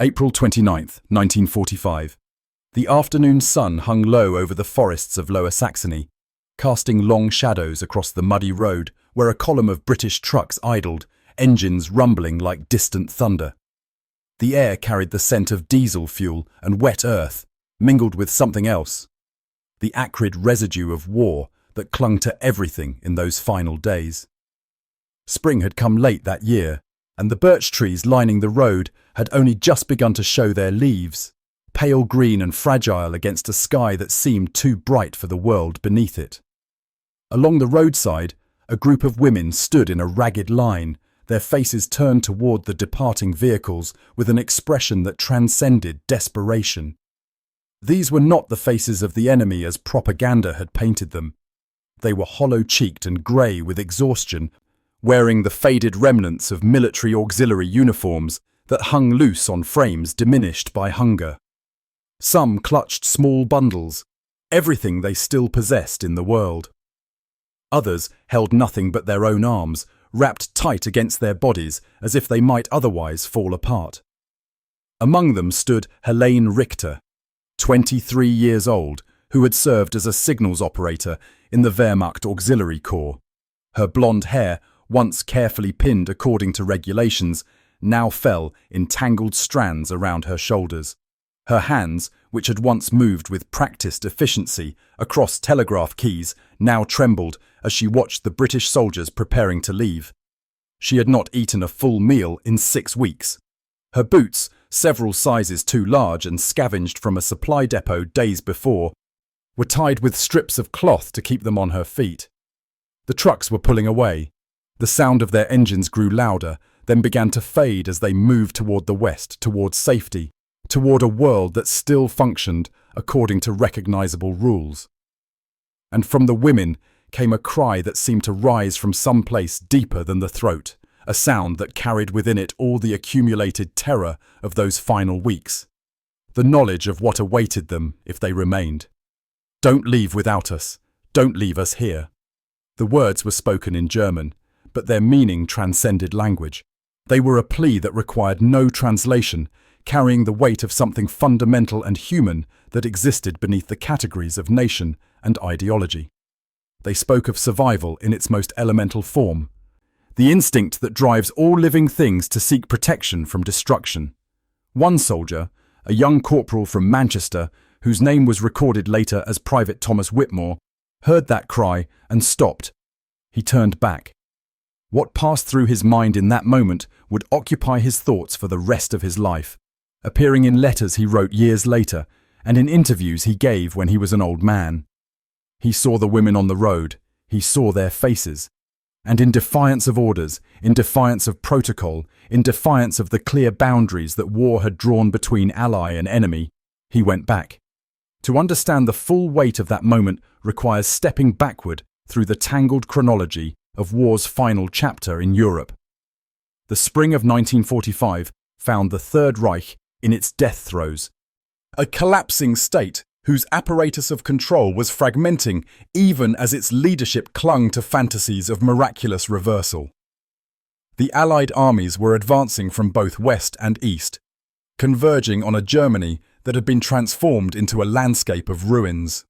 April 29th, 1945. The afternoon sun hung low over the forests of Lower Saxony, casting long shadows across the muddy road where a column of British trucks idled, engines rumbling like distant thunder. The air carried the scent of diesel fuel and wet earth, mingled with something else. The acrid residue of war that clung to everything in those final days. Spring had come late that year, and the birch trees lining the road had only just begun to show their leaves, pale green and fragile against a sky that seemed too bright for the world beneath it. Along the roadside, a group of women stood in a ragged line, their faces turned toward the departing vehicles with an expression that transcended desperation. These were not the faces of the enemy as propaganda had painted them. They were hollow-cheeked and grey with exhaustion, wearing the faded remnants of military auxiliary uniforms that hung loose on frames diminished by hunger. Some clutched small bundles, everything they still possessed in the world. Others held nothing but their own arms, wrapped tight against their bodies as if they might otherwise fall apart. Among them stood Helene Richter, 23 years old, who had served as a signals operator in the Wehrmacht Auxiliary Corps. Her blonde hair, once carefully pinned according to regulations, now fell in tangled strands around her shoulders. Her hands, which had once moved with practiced efficiency across telegraph keys, now trembled as she watched the British soldiers preparing to leave. She had not eaten a full meal in 6 weeks. Her boots, several sizes too large and scavenged from a supply depot days before, were tied with strips of cloth to keep them on her feet. The trucks were pulling away. The sound of their engines grew louder, then began to fade as they moved toward the west, toward safety, toward a world that still functioned according to recognizable rules. And from the women came a cry that seemed to rise from some place deeper than the throat, a sound that carried within it all the accumulated terror of those final weeks, the knowledge of what awaited them if they remained. "Don't leave without us. Don't leave us here." The words were spoken in German, but their meaning transcended language. They were a plea that required no translation, carrying the weight of something fundamental and human that existed beneath the categories of nation and ideology. They spoke of survival in its most elemental form, the instinct that drives all living things to seek protection from destruction. One soldier, a young corporal from Manchester, whose name was recorded later as Private Thomas Whitmore, heard that cry and stopped. He turned back. What passed through his mind in that moment would occupy his thoughts for the rest of his life, appearing in letters he wrote years later and in interviews he gave when he was an old man. He saw the women on the road, he saw their faces, and in defiance of orders, in defiance of protocol, in defiance of the clear boundaries that war had drawn between ally and enemy, he went back. To understand the full weight of that moment requires stepping backward through the tangled chronology of war's final chapter in Europe. The spring of 1945 found the Third Reich in its death throes, a collapsing state whose apparatus of control was fragmenting even as its leadership clung to fantasies of miraculous reversal. The Allied armies were advancing from both west and east, converging on a Germany that had been transformed into a landscape of ruins.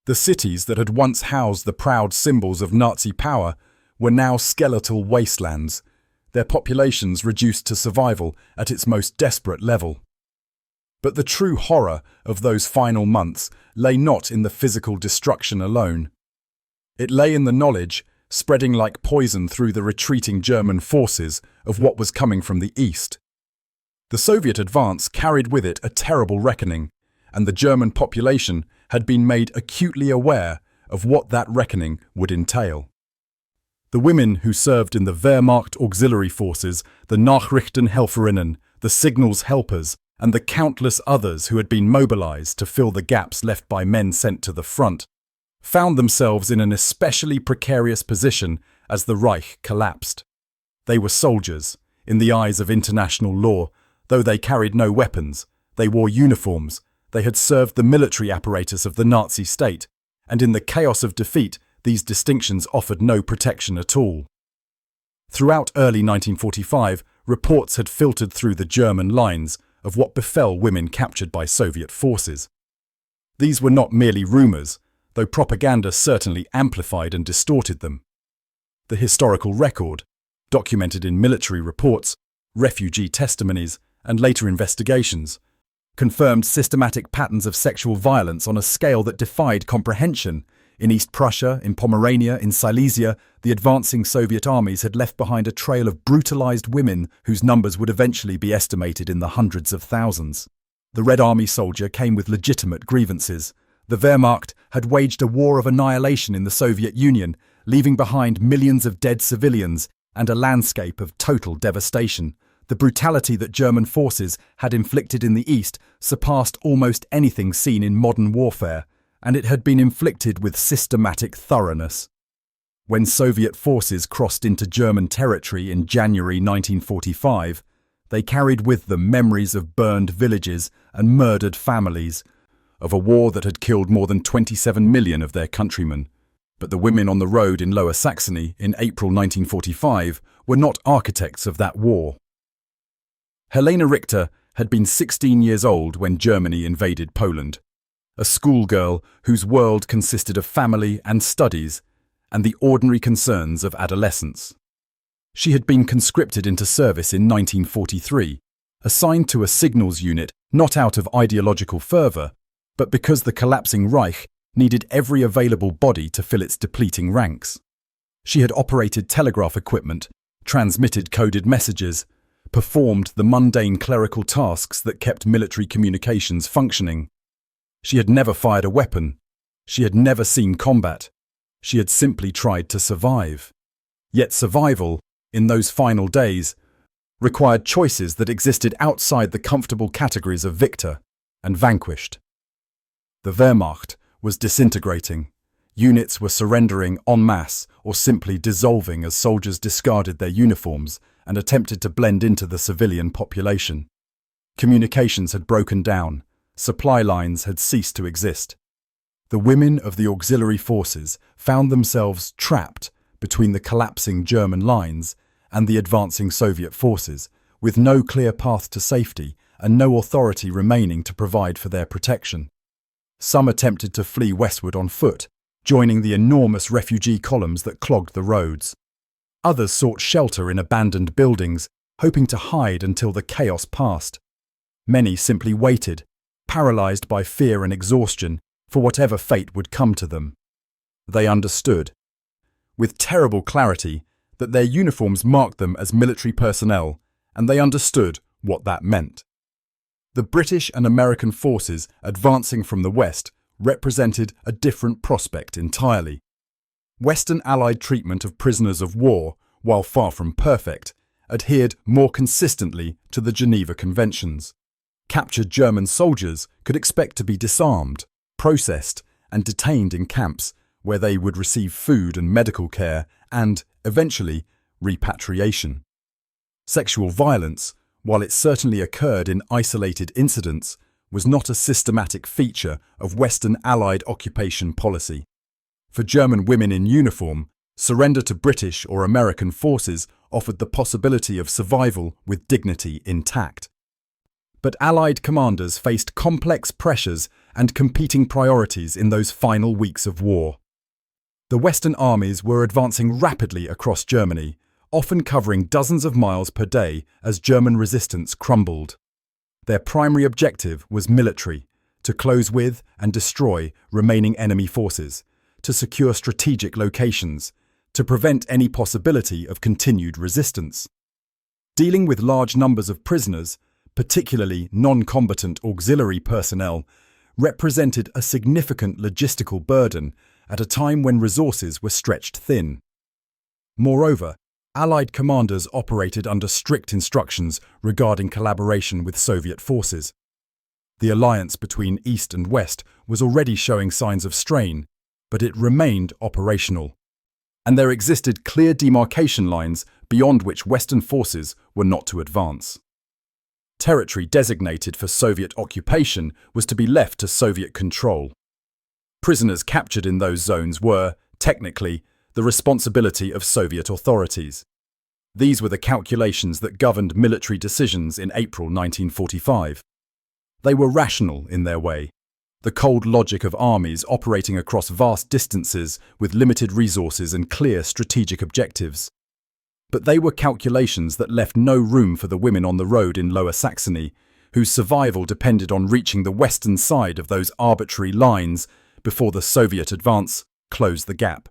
The cities that had once housed the proud symbols of Nazi power were now skeletal wastelands, their populations reduced to survival at its most desperate level. But the true horror of those final months lay not in the physical destruction alone. It lay in the knowledge, spreading like poison through the retreating German forces, of what was coming from the east. The Soviet advance carried with it a terrible reckoning, and the German population had been made acutely aware of what that reckoning would entail. The women who served in the Wehrmacht auxiliary forces, the Nachrichtenhelferinnen, the signals helpers, and the countless others who had been mobilized to fill the gaps left by men sent to the front, found themselves in an especially precarious position as the Reich collapsed. They were soldiers, in the eyes of international law, though they carried no weapons. They wore uniforms, they had served the military apparatus of the Nazi state, and in the chaos of defeat, these distinctions offered no protection at all. Throughout early 1945, reports had filtered through the German lines of what befell women captured by Soviet forces. These were not merely rumors, though propaganda certainly amplified and distorted them. The historical record, documented in military reports, refugee testimonies, and later investigations, confirmed systematic patterns of sexual violence on a scale that defied comprehension. In East Prussia, in Pomerania, in Silesia, the advancing Soviet armies had left behind a trail of brutalized women whose numbers would eventually be estimated in the hundreds of thousands. The Red Army soldier came with legitimate grievances. The Wehrmacht had waged a war of annihilation in the Soviet Union, leaving behind millions of dead civilians and a landscape of total devastation. The brutality that German forces had inflicted in the East surpassed almost anything seen in modern warfare, and it had been inflicted with systematic thoroughness. When Soviet forces crossed into German territory in January 1945, they carried with them memories of burned villages and murdered families, of a war that had killed more than 27 million of their countrymen. But the women on the road in Lower Saxony in April 1945 were not architects of that war. Helene Richter had been 16 years old when Germany invaded Poland, a schoolgirl whose world consisted of family and studies and the ordinary concerns of adolescence. She had been conscripted into service in 1943, assigned to a signals unit not out of ideological fervour, but because the collapsing Reich needed every available body to fill its depleting ranks. She had operated telegraph equipment, transmitted coded messages, performed the mundane clerical tasks that kept military communications functioning. She had never fired a weapon. She had never seen combat. She had simply tried to survive. Yet survival, in those final days, required choices that existed outside the comfortable categories of victor and vanquished. The Wehrmacht was disintegrating. Units were surrendering en masse or simply dissolving as soldiers discarded their uniforms and attempted to blend into the civilian population. Communications had broken down. Supply lines had ceased to exist. The women of the auxiliary forces found themselves trapped between the collapsing German lines and the advancing Soviet forces, with no clear path to safety and no authority remaining to provide for their protection. Some attempted to flee westward on foot, joining the enormous refugee columns that clogged the roads. Others sought shelter in abandoned buildings, hoping to hide until the chaos passed. Many simply waited, paralyzed by fear and exhaustion, for whatever fate would come to them. They understood, with terrible clarity, that their uniforms marked them as military personnel, and they understood what that meant. The British and American forces advancing from the West represented a different prospect entirely. Western Allied treatment of prisoners of war, while far from perfect, adhered more consistently to the Geneva Conventions. Captured German soldiers could expect to be disarmed, processed, and detained in camps where they would receive food and medical care and, eventually, repatriation. Sexual violence, while it certainly occurred in isolated incidents, was not a systematic feature of Western Allied occupation policy. For German women in uniform, surrender to British or American forces offered the possibility of survival with dignity intact. But Allied commanders faced complex pressures and competing priorities in those final weeks of war. The Western armies were advancing rapidly across Germany, often covering dozens of miles per day as German resistance crumbled. Their primary objective was military, to close with and destroy remaining enemy forces, to secure strategic locations, to prevent any possibility of continued resistance. Dealing with large numbers of prisoners, particularly non-combatant auxiliary personnel, represented a significant logistical burden at a time when resources were stretched thin. Moreover, Allied commanders operated under strict instructions regarding collaboration with Soviet forces. The alliance between East and West was already showing signs of strain, but it remained operational. And there existed clear demarcation lines beyond which Western forces were not to advance. Territory designated for Soviet occupation was to be left to Soviet control. Prisoners captured in those zones were, technically, the responsibility of Soviet authorities. These were the calculations that governed military decisions in April 1945. They were rational in their way, the cold logic of armies operating across vast distances with limited resources and clear strategic objectives. But they were calculations that left no room for the women on the road in Lower Saxony, whose survival depended on reaching the western side of those arbitrary lines before the Soviet advance closed the gap.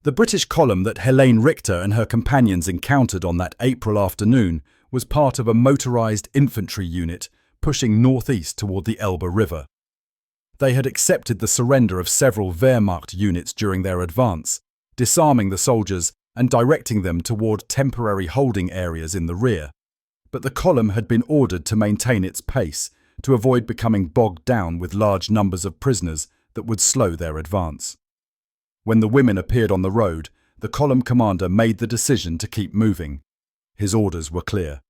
The British column that Helene Richter and her companions encountered on that April afternoon was part of a motorized infantry unit pushing northeast toward the Elbe River. They had accepted the surrender of several Wehrmacht units during their advance, disarming the soldiers and directing them toward temporary holding areas in the rear. But the column had been ordered to maintain its pace to avoid becoming bogged down with large numbers of prisoners that would slow their advance. When the women appeared on the road, the column commander made the decision to keep moving. His orders were clear.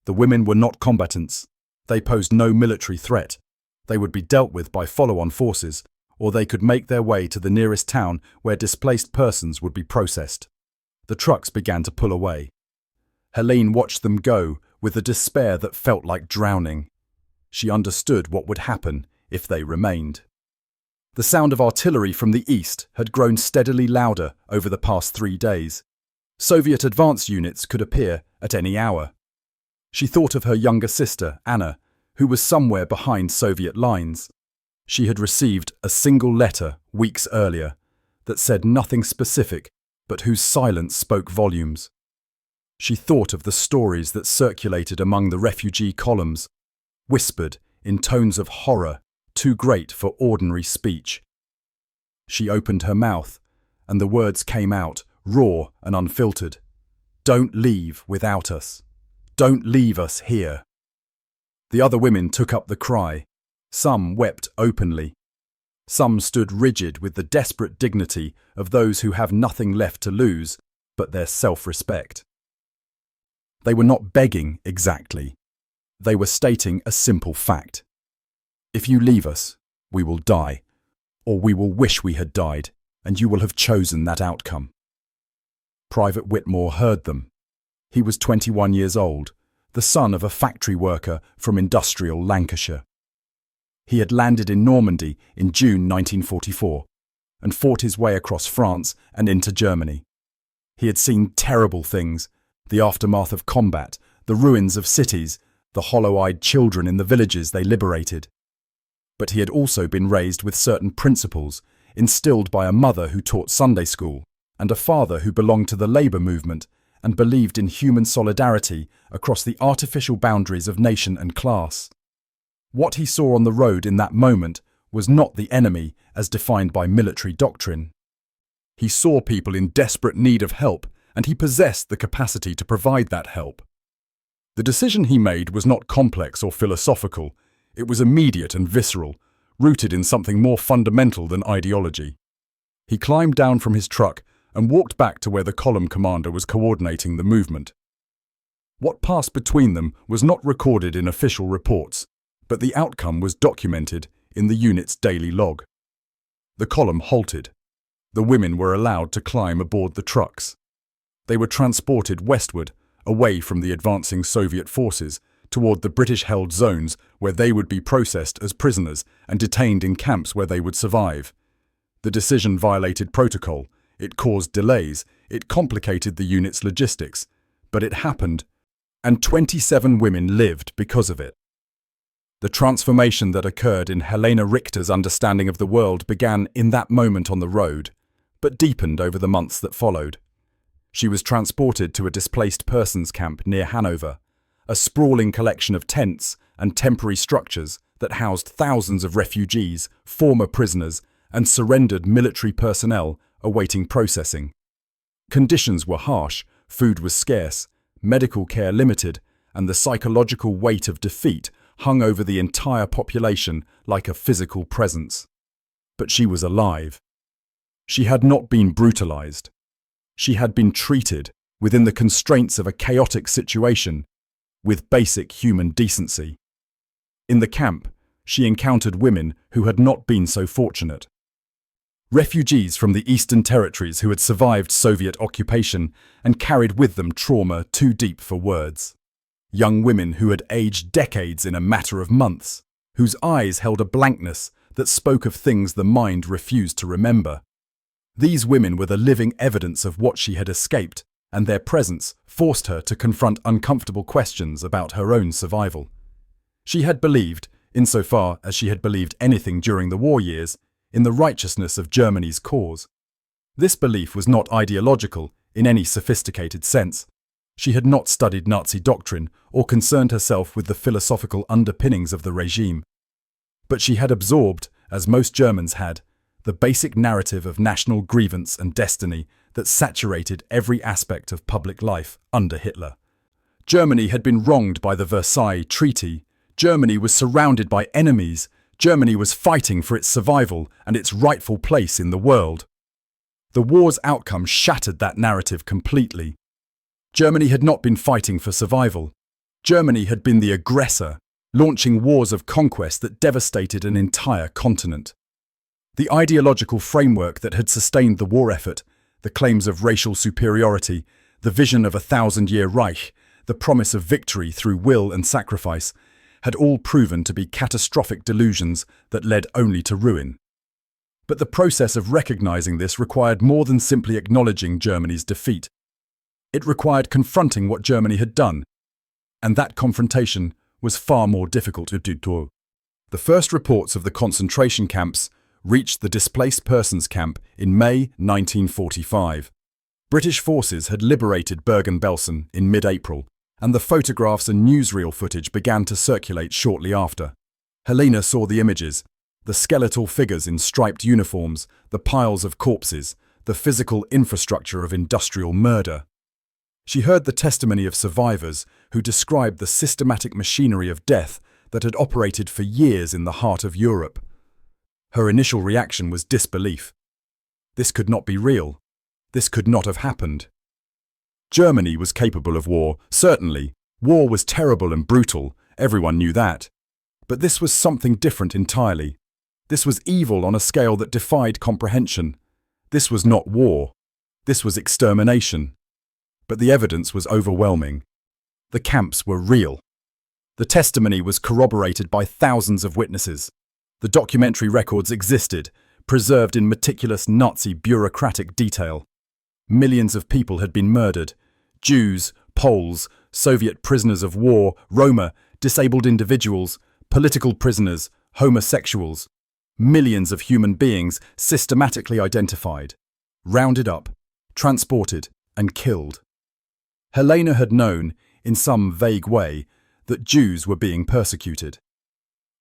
The women were not combatants. They posed no military threat. They would be dealt with by follow-on forces, or they could make their way to the nearest town where displaced persons would be processed. The trucks began to pull away. Helene watched them go with a despair that felt like drowning. She understood what would happen if they remained. The sound of artillery from the east had grown steadily louder over the past 3 days. Soviet advance units could appear at any hour. She thought of her younger sister, Anna, who was somewhere behind Soviet lines. She had received a single letter weeks earlier that said nothing specific, but whose silence spoke volumes. She thought of the stories that circulated among the refugee columns, whispered in tones of horror too great for ordinary speech. She opened her mouth, and the words came out, raw and unfiltered. "Don't leave without us. Don't leave us here." The other women took up the cry. Some wept openly. Some stood rigid with the desperate dignity of those who have nothing left to lose but their self-respect. They were not begging exactly. They were stating a simple fact. If you leave us, we will die, or we will wish we had died, and you will have chosen that outcome. Private Whitmore heard them. He was 21 years old, the son of a factory worker from industrial Lancashire. He had landed in Normandy in June 1944 and fought his way across France and into Germany. He had seen terrible things, the aftermath of combat, the ruins of cities, the hollow-eyed children in the villages they liberated. But he had also been raised with certain principles, instilled by a mother who taught Sunday school and a father who belonged to the labour movement and believed in human solidarity across the artificial boundaries of nation and class. What he saw on the road in that moment was not the enemy as defined by military doctrine. He saw people in desperate need of help, and he possessed the capacity to provide that help. The decision he made was not complex or philosophical. It was immediate and visceral, rooted in something more fundamental than ideology. He climbed down from his truck and walked back to where the column commander was coordinating the movement. What passed between them was not recorded in official reports, but the outcome was documented in the unit's daily log. The column halted. The women were allowed to climb aboard the trucks. They were transported westward, away from the advancing Soviet forces, toward the British-held zones where they would be processed as prisoners and detained in camps where they would survive. The decision violated protocol. It caused delays. It complicated the unit's logistics. But it happened, and 27 women lived because of it. The transformation that occurred in Helene Richter's understanding of the world began in that moment on the road, but deepened over the months that followed. She was transported to a displaced persons camp near Hanover, a sprawling collection of tents and temporary structures that housed thousands of refugees, former prisoners, and surrendered military personnel awaiting processing. Conditions were harsh, food was scarce, medical care limited, and the psychological weight of defeat hung over the entire population like a physical presence. But she was alive. She had not been brutalized. She had been treated, within the constraints of a chaotic situation, with basic human decency. In the camp, she encountered women who had not been so fortunate. Refugees from the Eastern Territories who had survived Soviet occupation and carried with them trauma too deep for words. Young women who had aged decades in a matter of months, whose eyes held a blankness that spoke of things the mind refused to remember. These women were the living evidence of what she had escaped, and their presence forced her to confront uncomfortable questions about her own survival. She had believed, insofar as she had believed anything during the war years, in the righteousness of Germany's cause. This belief was not ideological in any sophisticated sense. She had not studied Nazi doctrine or concerned herself with the philosophical underpinnings of the regime. But she had absorbed, as most Germans had, the basic narrative of national grievance and destiny that saturated every aspect of public life under Hitler. Germany had been wronged by the Versailles Treaty. Germany was surrounded by enemies. Germany was fighting for its survival and its rightful place in the world. The war's outcome shattered that narrative completely. Germany had not been fighting for survival. Germany had been the aggressor, launching wars of conquest that devastated an entire continent. The ideological framework that had sustained the war effort, the claims of racial superiority, the vision of a 1,000-year Reich, the promise of victory through will and sacrifice, had all proven to be catastrophic delusions that led only to ruin. But the process of recognizing this required more than simply acknowledging Germany's defeat. It required confronting what Germany had done, and that confrontation was far more difficult to do. The first reports of the concentration camps reached the displaced persons camp in May 1945. British forces had liberated Bergen-Belsen in mid-April, and the photographs and newsreel footage began to circulate shortly after. Helene saw the images, the skeletal figures in striped uniforms, the piles of corpses, the physical infrastructure of industrial murder. She heard the testimony of survivors who described the systematic machinery of death that had operated for years in the heart of Europe. Her initial reaction was disbelief. This could not be real. This could not have happened. Germany was capable of war, certainly. War was terrible and brutal, everyone knew that. But this was something different entirely. This was evil on a scale that defied comprehension. This was not war. This was extermination. But the evidence was overwhelming. The camps were real. The testimony was corroborated by thousands of witnesses. The documentary records existed, preserved in meticulous Nazi bureaucratic detail. Millions of people had been murdered. Jews, Poles, Soviet prisoners of war, Roma, disabled individuals, political prisoners, homosexuals. Millions of human beings systematically identified, rounded up, transported, and killed. Helene had known, in some vague way, that Jews were being persecuted.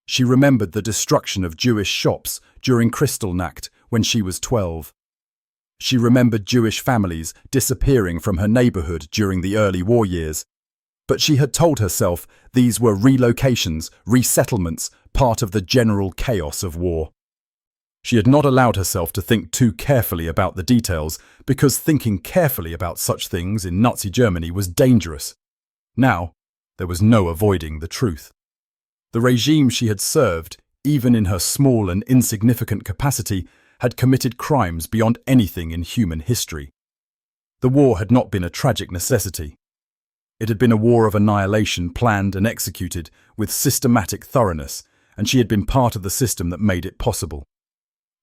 She remembered the destruction of Jewish shops during Kristallnacht when she was 12. She remembered Jewish families disappearing from her neighborhood during the early war years. But she had told herself these were relocations, resettlements, part of the general chaos of war. She had not allowed herself to think too carefully about the details, because thinking carefully about such things in Nazi Germany was dangerous. Now, there was no avoiding the truth. The regime she had served, even in her small and insignificant capacity, had committed crimes beyond anything in human history. The war had not been a tragic necessity. It had been a war of annihilation planned and executed with systematic thoroughness, and she had been part of the system that made it possible.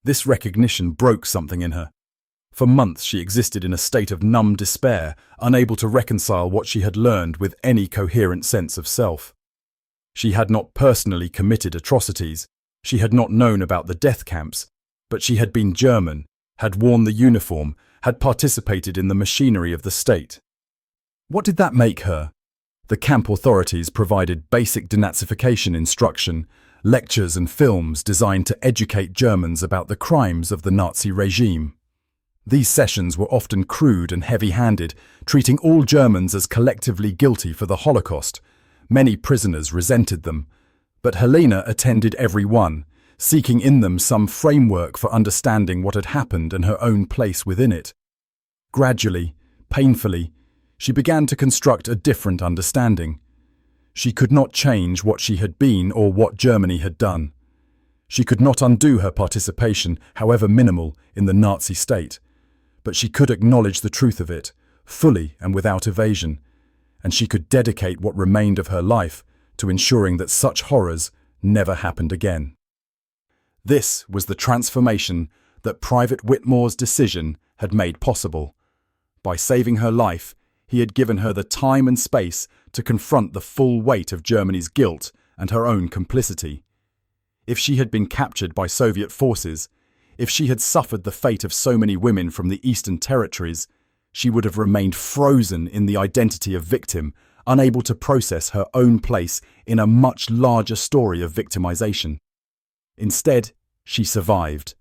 This recognition broke something in her. For months she existed in a state of numb despair, unable to reconcile what she had learned with any coherent sense of self. She had not personally committed atrocities. She had not known about the death camps, but she had been German, had worn the uniform, had participated in the machinery of the state. What did that make her? The camp authorities provided basic denazification instruction, lectures and films designed to educate Germans about the crimes of the Nazi regime. These sessions were often crude and heavy-handed, treating all Germans as collectively guilty for the Holocaust. Many prisoners resented them, but Helene attended every one, seeking in them some framework for understanding what had happened and her own place within it. Gradually, painfully, she began to construct a different understanding. She could not change what she had been or what Germany had done. She could not undo her participation, however minimal, in the Nazi state, but she could acknowledge the truth of it, fully and without evasion, and she could dedicate what remained of her life to ensuring that such horrors never happened again. This was the transformation that Private Whitmore's decision had made possible. By saving her life, he had given her the time and space to confront the full weight of Germany's guilt and her own complicity. If she had been captured by Soviet forces, if she had suffered the fate of so many women from the Eastern Territories, she would have remained frozen in the identity of victim, unable to process her own place in a much larger story of victimization. Instead, she survived.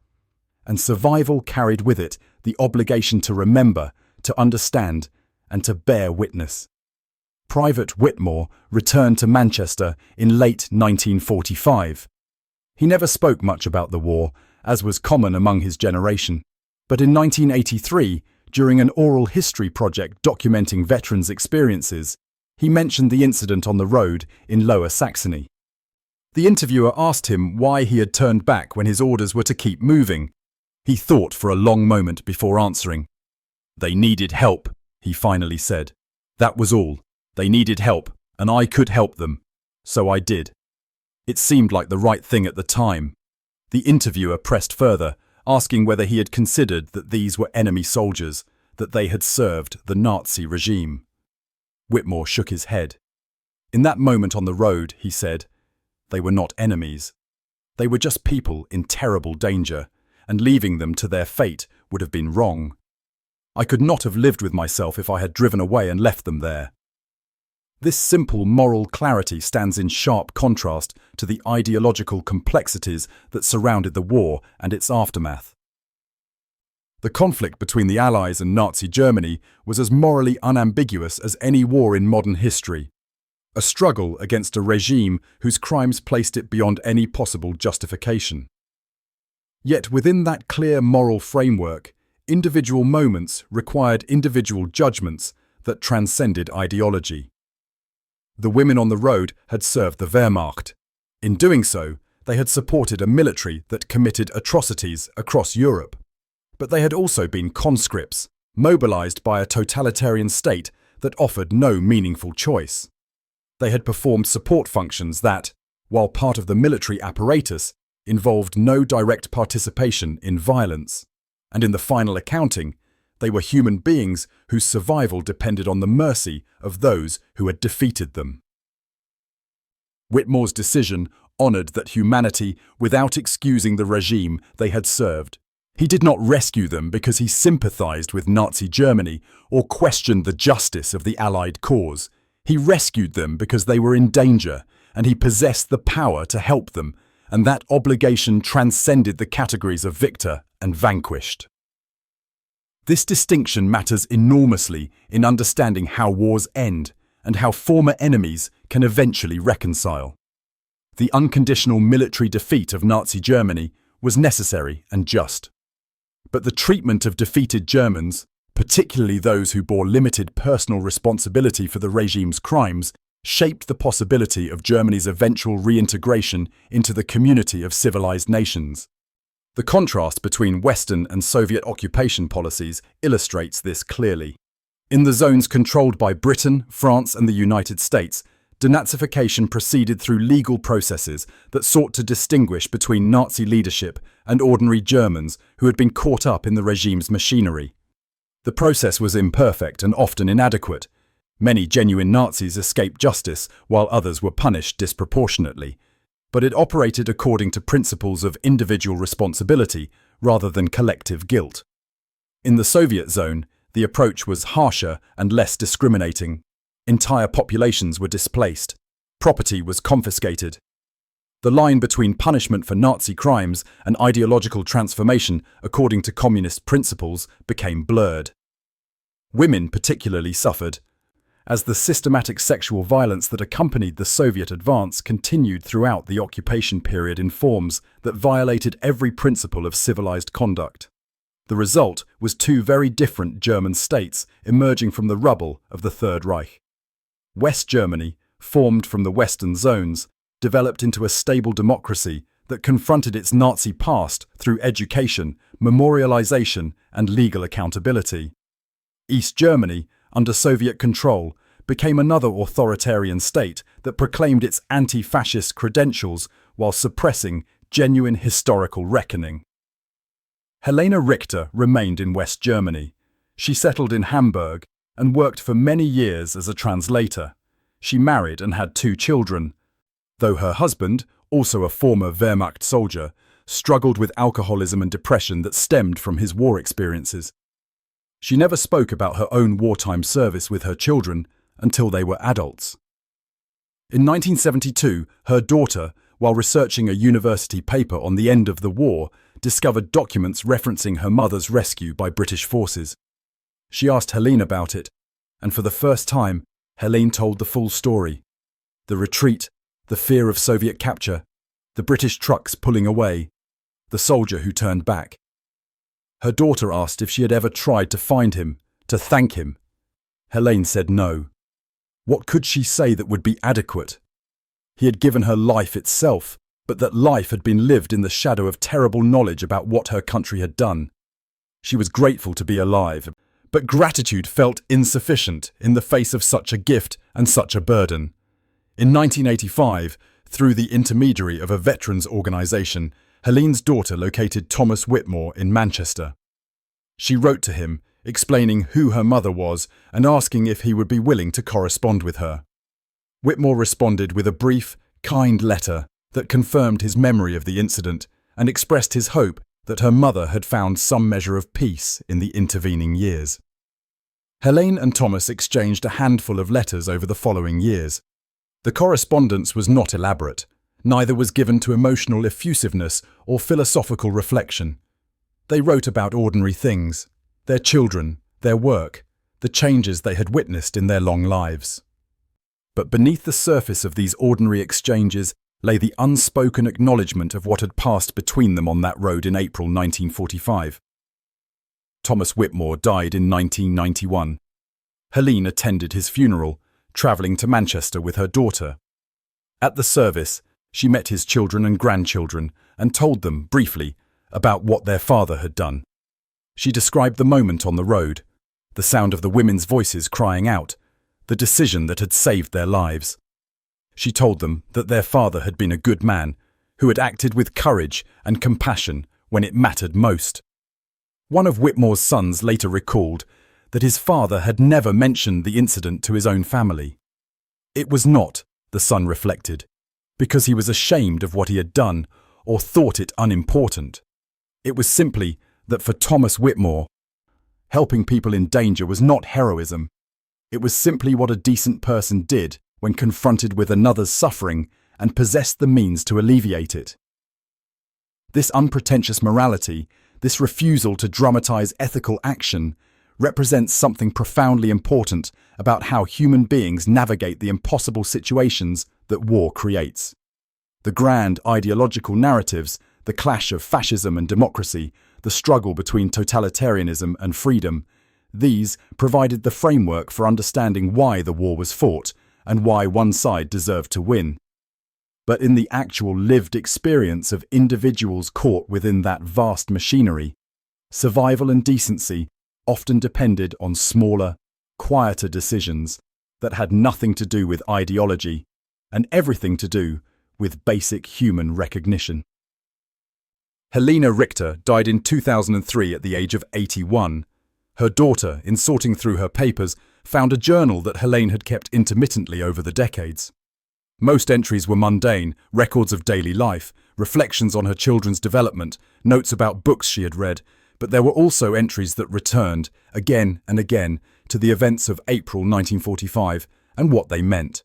And survival carried with it the obligation to remember, to understand, and to bear witness. Private Whitmore returned to Manchester in late 1945. He never spoke much about the war, as was common among his generation. But in 1983, during an oral history project documenting veterans' experiences, he mentioned the incident on the road in Lower Saxony. The interviewer asked him why he had turned back when his orders were to keep moving. He thought for a long moment before answering. "They needed help," he finally said. "That was all. They needed help, and I could help them. So I did." It seemed like the right thing at the time. The interviewer pressed further, asking whether he had considered that these were enemy soldiers, that they had served the Nazi regime. Whitmore shook his head. In that moment on the road, he said, they were not enemies. They were just people in terrible danger, and leaving them to their fate would have been wrong. I could not have lived with myself if I had driven away and left them there. This simple moral clarity stands in sharp contrast to the ideological complexities that surrounded the war and its aftermath. The conflict between the Allies and Nazi Germany was as morally unambiguous as any war in modern history, a struggle against a regime whose crimes placed it beyond any possible justification. Yet within that clear moral framework, individual moments required individual judgments that transcended ideology. The women on the road had served the Wehrmacht. In doing so, they had supported a military that committed atrocities across Europe. But they had also been conscripts, mobilized by a totalitarian state that offered no meaningful choice. They had performed support functions that, while part of the military apparatus, involved no direct participation in violence. And in the final accounting, they were human beings whose survival depended on the mercy of those who had defeated them. Whitmore's decision honored that humanity without excusing the regime they had served. He did not rescue them because he sympathized with Nazi Germany or questioned the justice of the Allied cause. He rescued them because they were in danger, and he possessed the power to help them, and that obligation transcended the categories of victor and vanquished. This distinction matters enormously in understanding how wars end and how former enemies can eventually reconcile. The unconditional military defeat of Nazi Germany was necessary and just. But the treatment of defeated Germans, particularly those who bore limited personal responsibility for the regime's crimes, shaped the possibility of Germany's eventual reintegration into the community of civilized nations. The contrast between Western and Soviet occupation policies illustrates this clearly. In the zones controlled by Britain, France, and the United States, denazification proceeded through legal processes that sought to distinguish between Nazi leadership and ordinary Germans who had been caught up in the regime's machinery. The process was imperfect and often inadequate. Many genuine Nazis escaped justice, while others were punished disproportionately. But it operated according to principles of individual responsibility rather than collective guilt. In the Soviet zone, the approach was harsher and less discriminating. Entire populations were displaced. Property was confiscated. The line between punishment for Nazi crimes and ideological transformation according to communist principles became blurred. Women particularly suffered, as the systematic sexual violence that accompanied the Soviet advance continued throughout the occupation period in forms that violated every principle of civilized conduct. The result was two very different German states emerging from the rubble of the Third Reich. West Germany, formed from the Western zones, developed into a stable democracy that confronted its Nazi past through education, memorialization, and legal accountability. East Germany, under Soviet control, became another authoritarian state that proclaimed its anti-fascist credentials while suppressing genuine historical reckoning. Helene Richter remained in West Germany. She settled in Hamburg and worked for many years as a translator. She married and had 2 children, though her husband, also a former Wehrmacht soldier, struggled with alcoholism and depression that stemmed from his war experiences. She never spoke about her own wartime service with her children until they were adults. In 1972, her daughter, while researching a university paper on the end of the war, discovered documents referencing her mother's rescue by British forces. She asked Helene about it, and for the first time, Helene told the full story. The retreat, the fear of Soviet capture, the British trucks pulling away, the soldier who turned back. Her daughter asked if she had ever tried to find him, to thank him. Helene said no. What could she say that would be adequate? He had given her life itself, but that life had been lived in the shadow of terrible knowledge about what her country had done. She was grateful to be alive, but gratitude felt insufficient in the face of such a gift and such a burden. In 1985, through the intermediary of a veterans organisation, Helene's daughter located Thomas Whitmore in Manchester. She wrote to him, explaining who her mother was and asking if he would be willing to correspond with her. Whitmore responded with a brief, kind letter that confirmed his memory of the incident and expressed his hope that her mother had found some measure of peace in the intervening years. Helene and Thomas exchanged a handful of letters over the following years. The correspondence was not elaborate, neither was given to emotional effusiveness or philosophical reflection. They wrote about ordinary things, their children, their work, the changes they had witnessed in their long lives. But beneath the surface of these ordinary exchanges lay the unspoken acknowledgement of what had passed between them on that road in April 1945. Thomas Whitmore died in 1991. Helene attended his funeral, travelling to Manchester with her daughter. At the service, she met his children and grandchildren and told them, briefly, about what their father had done. She described the moment on the road, the sound of the women's voices crying out, the decision that had saved their lives. She told them that their father had been a good man, who had acted with courage and compassion when it mattered most. One of Whitmore's sons later recalled that his father had never mentioned the incident to his own family. It was not, the son reflected, because he was ashamed of what he had done or thought it unimportant. It was simply that for Thomas Whitmore, helping people in danger was not heroism. It was simply what a decent person did when confronted with another's suffering and possessed the means to alleviate it. This unpretentious morality, this refusal to dramatize ethical action, represents something profoundly important about how human beings navigate the impossible situations that war creates. The grand ideological narratives, the clash of fascism and democracy, the struggle between totalitarianism and freedom, these provided the framework for understanding why the war was fought and why one side deserved to win. But in the actual lived experience of individuals caught within that vast machinery, survival and decency often depended on smaller, quieter decisions that had nothing to do with ideology and everything to do with basic human recognition. Helene Richter died in 2003 at the age of 81. Her daughter, in sorting through her papers, found a journal that Helene had kept intermittently over the decades. Most entries were mundane, records of daily life, reflections on her children's development, notes about books she had read, but there were also entries that returned, again and again, to the events of April 1945 and what they meant.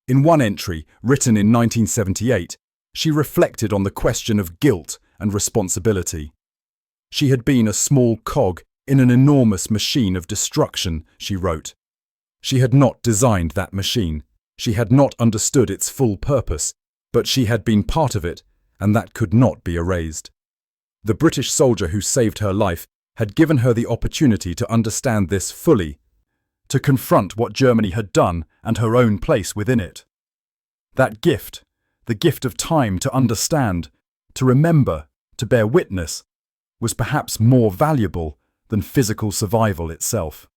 In one entry, written in 1978, she reflected on the question of guilt and responsibility. She had been a small cog in an enormous machine of destruction, she wrote. She had not designed that machine. She had not understood its full purpose, but she had been part of it, and that could not be erased. The British soldier who saved her life had given her the opportunity to understand this fully, to confront what Germany had done and her own place within it. That gift, the gift of time to understand, To remember, to bear witness, was perhaps more valuable than physical survival itself.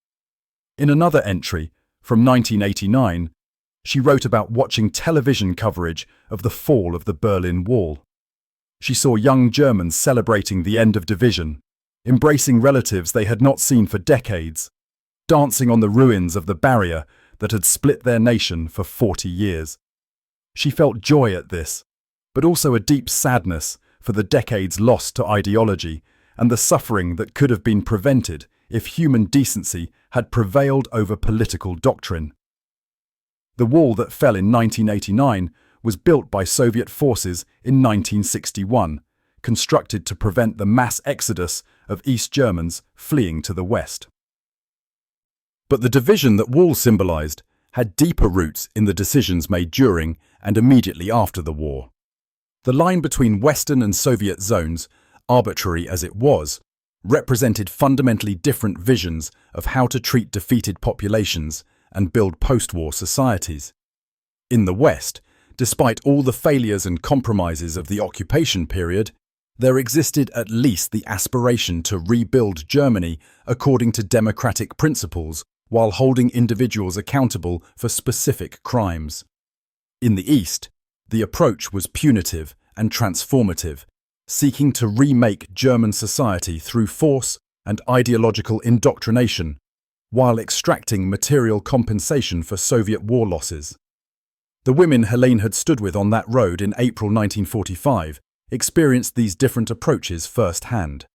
In another entry, from 1989, she wrote about watching television coverage of the fall of the Berlin Wall. She saw young Germans celebrating the end of division, embracing relatives they had not seen for decades, dancing on the ruins of the barrier that had split their nation for 40 years. She felt joy at this, but also a deep sadness for the decades lost to ideology and the suffering that could have been prevented if human decency had prevailed over political doctrine. The wall that fell in 1989 was built by Soviet forces in 1961, constructed to prevent the mass exodus of East Germans fleeing to the West. But the division that wall symbolized had deeper roots in the decisions made during and immediately after the war. The line between Western and Soviet zones, arbitrary as it was, represented fundamentally different visions of how to treat defeated populations and build post-war societies. In the West, despite all the failures and compromises of the occupation period, there existed at least the aspiration to rebuild Germany according to democratic principles while holding individuals accountable for specific crimes. In the East, the approach was punitive and transformative, seeking to remake German society through force and ideological indoctrination, while extracting material compensation for Soviet war losses. The women Helene had stood with on that road in April 1945 experienced these different approaches firsthand.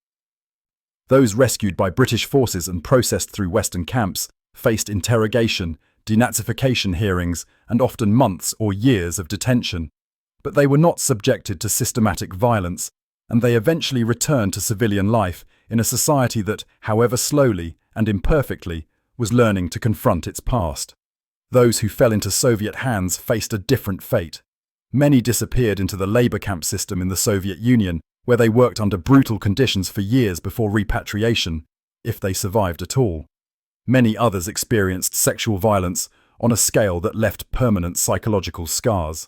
Those rescued by British forces and processed through Western camps faced interrogation, denazification hearings, and often months or years of detention. But they were not subjected to systematic violence, and they eventually returned to civilian life in a society that, however slowly and imperfectly, was learning to confront its past. Those who fell into Soviet hands faced a different fate. Many disappeared into the labor camp system in the Soviet Union, where they worked under brutal conditions for years before repatriation, if they survived at all. Many others experienced sexual violence on a scale that left permanent psychological scars.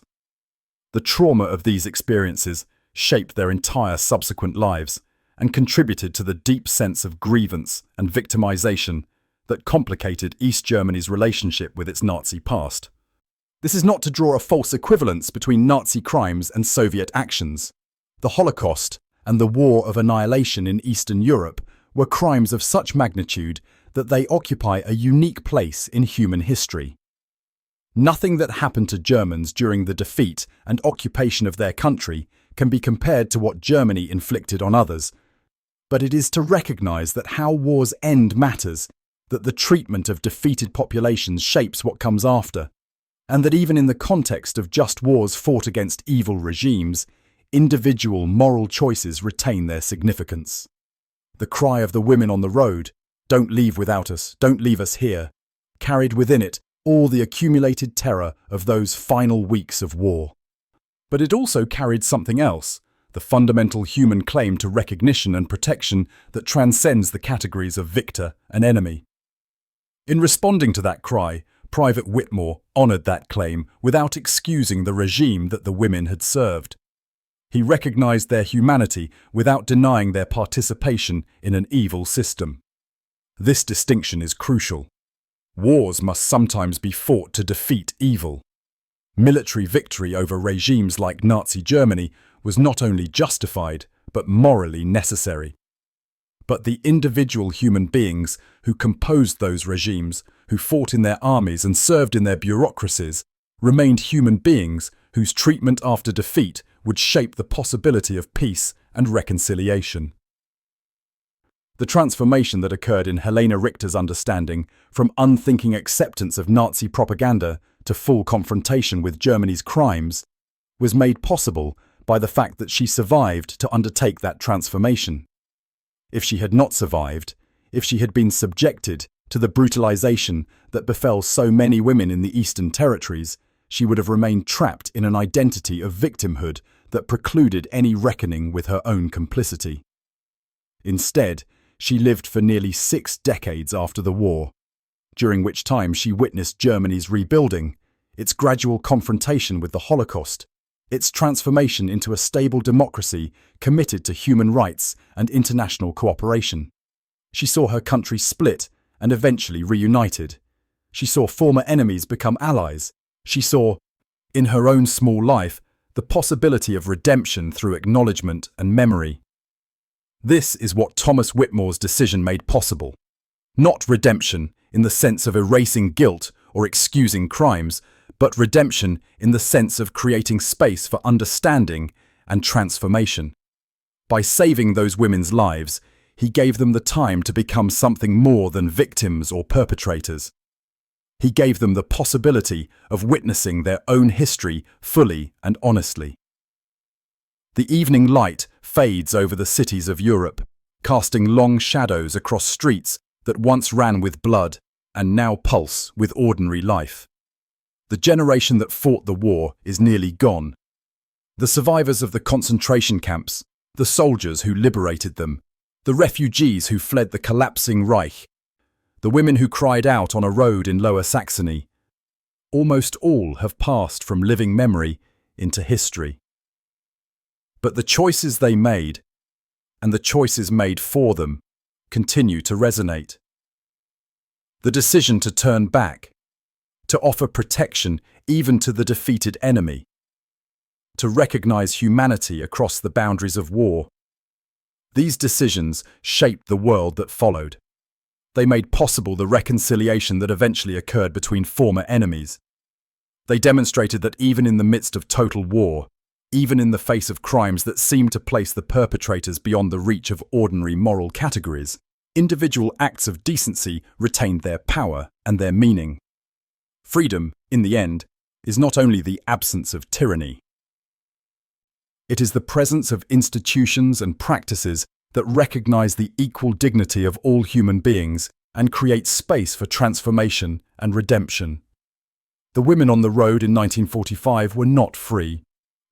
The trauma of these experiences shaped their entire subsequent lives and contributed to the deep sense of grievance and victimization that complicated East Germany's relationship with its Nazi past. This is not to draw a false equivalence between Nazi crimes and Soviet actions. The Holocaust and the War of Annihilation in Eastern Europe were crimes of such magnitude that they occupy a unique place in human history. Nothing that happened to Germans during the defeat and occupation of their country can be compared to what Germany inflicted on others, but it is to recognize that how wars end matters, that the treatment of defeated populations shapes what comes after, and that even in the context of just wars fought against evil regimes, individual moral choices retain their significance. The cry of the women on the road, "Don't leave without us, don't leave us here," carried within it all the accumulated terror of those final weeks of war. But it also carried something else, the fundamental human claim to recognition and protection that transcends the categories of victor and enemy. In responding to that cry, Private Whitmore honored that claim without excusing the regime that the women had served. He recognized their humanity without denying their participation in an evil system. This distinction is crucial. Wars must sometimes be fought to defeat evil. Military victory over regimes like Nazi Germany was not only justified, but morally necessary. But the individual human beings who composed those regimes, who fought in their armies and served in their bureaucracies, remained human beings whose treatment after defeat would shape the possibility of peace and reconciliation. The transformation that occurred in Helene Richter's understanding from unthinking acceptance of Nazi propaganda to full confrontation with Germany's crimes was made possible by the fact that she survived to undertake that transformation. If she had not survived, if she had been subjected to the brutalization that befell so many women in the Eastern Territories, she would have remained trapped in an identity of victimhood that precluded any reckoning with her own complicity. Instead, she lived for nearly 6 decades after the war, during which time she witnessed Germany's rebuilding, its gradual confrontation with the Holocaust, its transformation into a stable democracy committed to human rights and international cooperation. She saw her country split and eventually reunited. She saw former enemies become allies. She saw, in her own small life, the possibility of redemption through acknowledgement and memory. This is what Thomas Whitmore's decision made possible. Not redemption in the sense of erasing guilt or excusing crimes, but redemption in the sense of creating space for understanding and transformation. By saving those women's lives, he gave them the time to become something more than victims or perpetrators. He gave them the possibility of witnessing their own history fully and honestly. The evening light fades over the cities of Europe, casting long shadows across streets that once ran with blood and now pulse with ordinary life. The generation that fought the war is nearly gone. The survivors of the concentration camps, the soldiers who liberated them, the refugees who fled the collapsing Reich, the women who cried out on a road in Lower Saxony, almost all have passed from living memory into history. But the choices they made, and the choices made for them, continue to resonate. The decision to turn back, to offer protection even to the defeated enemy, to recognize humanity across the boundaries of war. These decisions shaped the world that followed. They made possible the reconciliation that eventually occurred between former enemies. They demonstrated that even in the midst of total war, even in the face of crimes that seemed to place the perpetrators beyond the reach of ordinary moral categories, individual acts of decency retained their power and their meaning. Freedom, in the end, is not only the absence of tyranny. It is the presence of institutions and practices that recognize the equal dignity of all human beings and create space for transformation and redemption. The women on the road in 1945 were not free.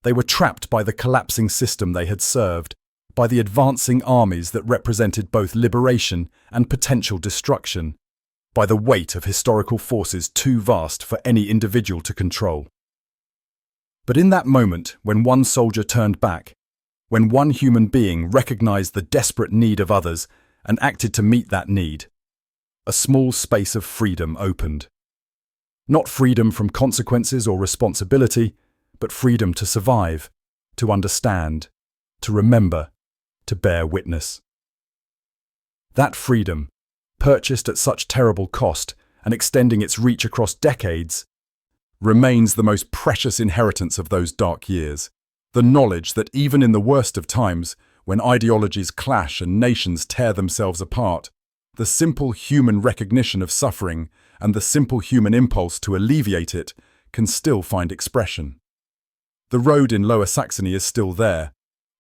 They were trapped by the collapsing system they had served, by the advancing armies that represented both liberation and potential destruction, by the weight of historical forces too vast for any individual to control. But in that moment, when one soldier turned back, when one human being recognized the desperate need of others and acted to meet that need, a small space of freedom opened. Not freedom from consequences or responsibility, but freedom to survive, to understand, to remember, to bear witness. That freedom, purchased at such terrible cost and extending its reach across decades, remains the most precious inheritance of those dark years. The knowledge that even in the worst of times, when ideologies clash and nations tear themselves apart, the simple human recognition of suffering and the simple human impulse to alleviate it can still find expression. The road in Lower Saxony is still there,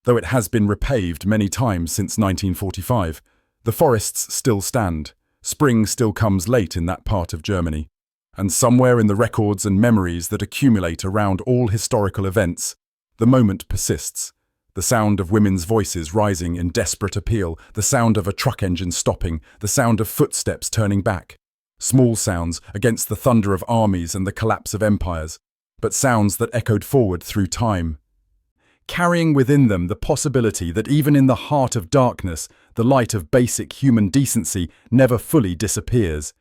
though it has been repaved many times since 1945. The forests still stand. Spring still comes late in that part of Germany. And somewhere in the records and memories that accumulate around all historical events, the moment persists. The sound of women's voices rising in desperate appeal, the sound of a truck engine stopping, the sound of footsteps turning back. Small sounds against the thunder of armies and the collapse of empires, but sounds that echoed forward through time, carrying within them the possibility that even in the heart of darkness, the light of basic human decency never fully disappears.